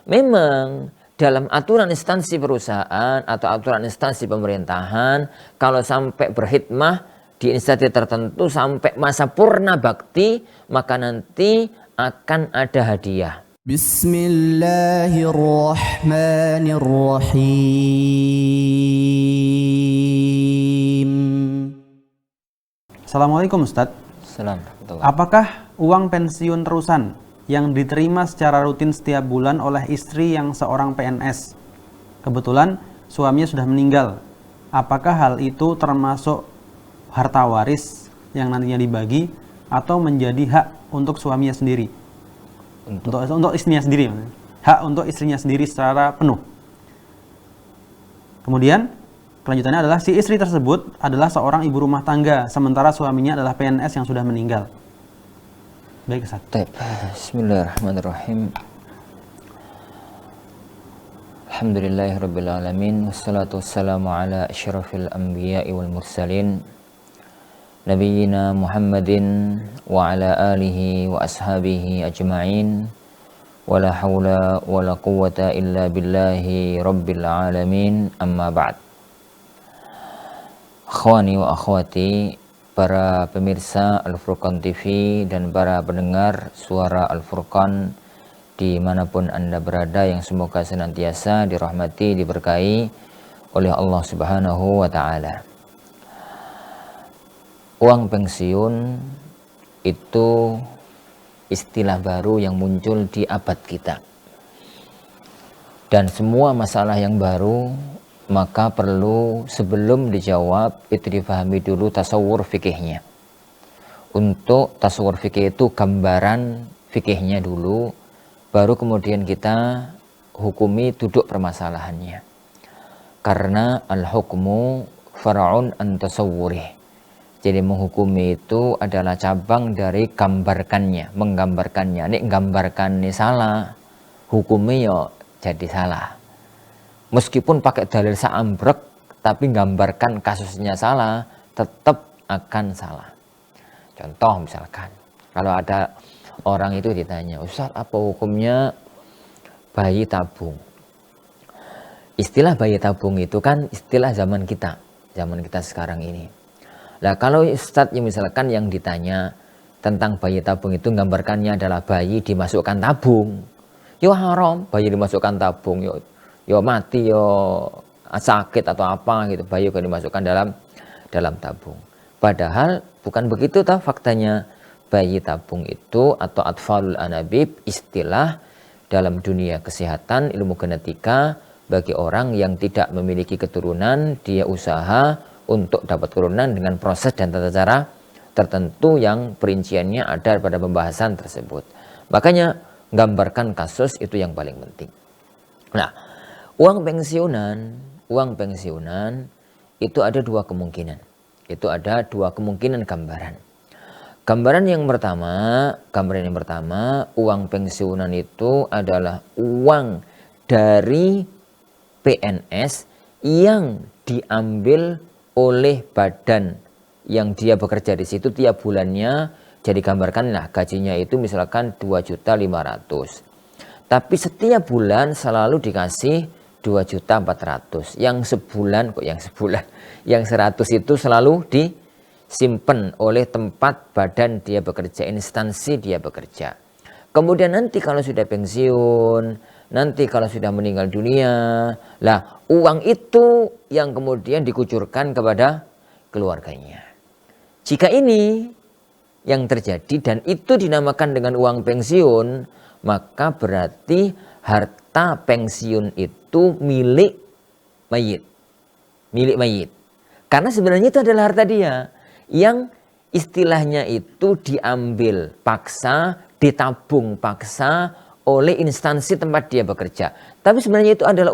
Memang dalam aturan instansi perusahaan atau aturan instansi pemerintahan, kalau sampai berkhidmah di instansi tertentu sampai masa purna bakti, maka nanti akan ada hadiah. Bismillahirrahmanirrahim. Assalamualaikum Ustadz. Assalamualaikum. Apakah uang pensiun terusan yang diterima secara rutin setiap bulan oleh istri yang seorang PNS, kebetulan suaminya sudah meninggal, apakah hal itu termasuk harta waris yang nantinya dibagi atau menjadi hak untuk suaminya sendiri, untuk istrinya sendiri, hak untuk istrinya sendiri secara penuh? Kemudian kelanjutannya adalah si istri tersebut adalah seorang ibu rumah tangga sementara suaminya adalah PNS yang sudah meninggal. Baik, Ustaz. Bismillahirrahmanirrahim. Alhamdulillahirabbil alamin wassalatu wassalamu ala asyrafil anbiya'i wal mursalin nabiyyina Muhammadin wa ala alihi wa ashabihi ajma'in wala haula wala quwwata illa billahi rabbil alamin, amma ba'd. Akhwani wa akhwati, para pemirsa Al-Furqan TV dan para pendengar suara Al-Furqan dimanapun Anda berada, yang semoga senantiasa dirahmati, diberkahi oleh Allah Subhanahu wa Ta'ala. Uang pensiun itu istilah baru yang muncul di abad kita, dan semua masalah yang baru maka perlu sebelum dijawab itu difahami dulu tasawur fikihnya. Untuk tasawur fikih itu gambaran fikihnya dulu, baru kemudian kita hukumi duduk permasalahannya. Karena al-hukmu far'un an tasawwurih. Jadi menghukumi itu adalah cabang dari gambarkannya, menggambarkannya. Nek gambarkan ini salah, hukumnya ya jadi salah. Meskipun pakai dalil saambrek, tapi gambarkan kasusnya salah, tetap akan salah. Contoh misalkan, kalau ada orang itu ditanya, Ustaz, apa hukumnya bayi tabung? Istilah bayi tabung itu kan istilah zaman kita sekarang ini. Nah, kalau Ustaz misalkan yang ditanya tentang bayi tabung itu gambarkannya adalah bayi dimasukkan tabung, yo haram bayi dimasukkan tabung, yo mati, yo sakit atau apa gitu, bayi kan dimasukkan dalam tabung. Padahal bukan begitu toh faktanya. Bayi tabung itu atau atfalul anabib istilah dalam dunia kesehatan ilmu genetika bagi orang yang tidak memiliki keturunan, dia usaha untuk dapat keturunan dengan proses dan tata cara tertentu yang perinciannya ada pada pembahasan tersebut. Makanya gambarkan kasus itu yang paling penting. Nah, uang pensiunan itu ada dua kemungkinan. Itu ada dua kemungkinan gambaran. Gambaran yang pertama, uang pensiunan itu adalah uang dari PNS yang diambil oleh badan yang dia bekerja di situ tiap bulannya. Jadi gambarkanlah gajinya itu misalkan 2.500.000. Tapi setiap bulan selalu dikasih 2.400.000. Yang 100 itu selalu disimpan oleh tempat badan dia bekerja, instansi dia bekerja. Kemudian nanti kalau sudah pensiun, nanti kalau sudah meninggal dunia, lah uang itu yang kemudian dikucurkan kepada keluarganya. Jika ini yang terjadi dan itu dinamakan dengan uang pensiun, maka berarti harta pensiun itu milik mayit. Karena sebenarnya itu adalah harta dia yang istilahnya itu diambil paksa, ditabung paksa oleh instansi tempat dia bekerja. Tapi sebenarnya itu adalah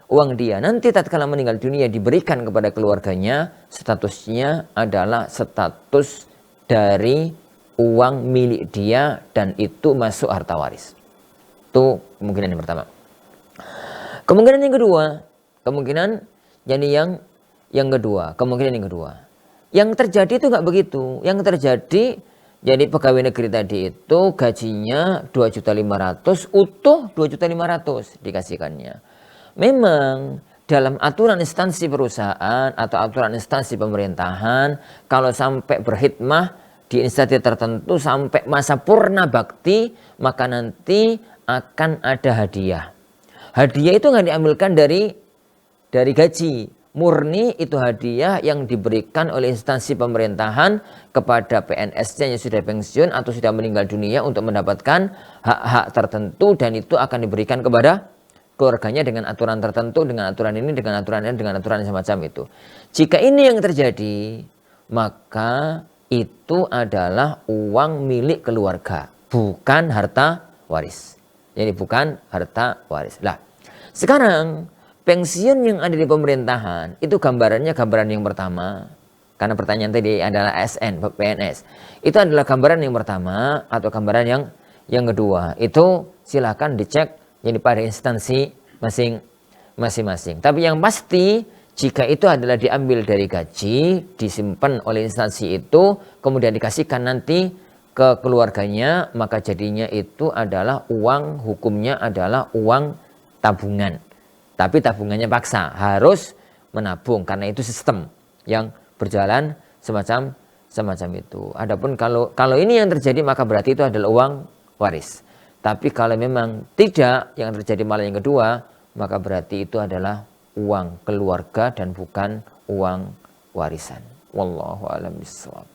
uang dia. Nanti tatkala meninggal dunia diberikan kepada keluarganya, statusnya adalah status dari uang milik dia dan itu masuk harta waris. Itu kemungkinan yang pertama. Kemungkinan yang kedua, kemungkinan yang kedua. Yang terjadi itu nggak begitu. Yang terjadi Jadi pegawai negeri tadi itu gajinya 2.500.000 utuh 2.500.000 dikasihkannya. Memang dalam aturan instansi perusahaan atau aturan instansi pemerintahan, kalau sampai berkhidmah di instansi tertentu sampai masa purna bakti, maka nanti akan ada hadiah. Hadiah itu nggak diambilkan dari gaji. Murni itu hadiah yang diberikan oleh instansi pemerintahan kepada PNS-nya yang sudah pensiun atau sudah meninggal dunia untuk mendapatkan hak-hak tertentu, dan itu akan diberikan kepada keluarganya dengan aturan tertentu, dengan aturan ini, dengan aturan ini, dengan aturan semacam itu. Jika ini yang terjadi, maka itu adalah uang milik keluarga, bukan harta waris. Jadi bukan harta waris. Lah, sekarang pensiun yang ada di pemerintahan itu gambarannya gambaran yang pertama. Karena pertanyaan tadi adalah ASN, PNS. Itu adalah gambaran yang pertama atau gambaran yang kedua. Itu silakan dicek jadi pada instansi masing-masing. Tapi yang pasti jika itu adalah diambil dari gaji, disimpan oleh instansi itu, kemudian dikasihkan nanti ke keluarganya, maka jadinya itu adalah uang, hukumnya adalah uang tabungan. Tapi tabungannya paksa, harus menabung karena itu sistem yang berjalan semacam itu. Adapun kalau ini yang terjadi maka berarti itu adalah uang waris. Tapi kalau memang tidak, yang terjadi malah yang kedua, maka berarti itu adalah uang keluarga dan bukan uang warisan. Wallahu a'lam bishawab.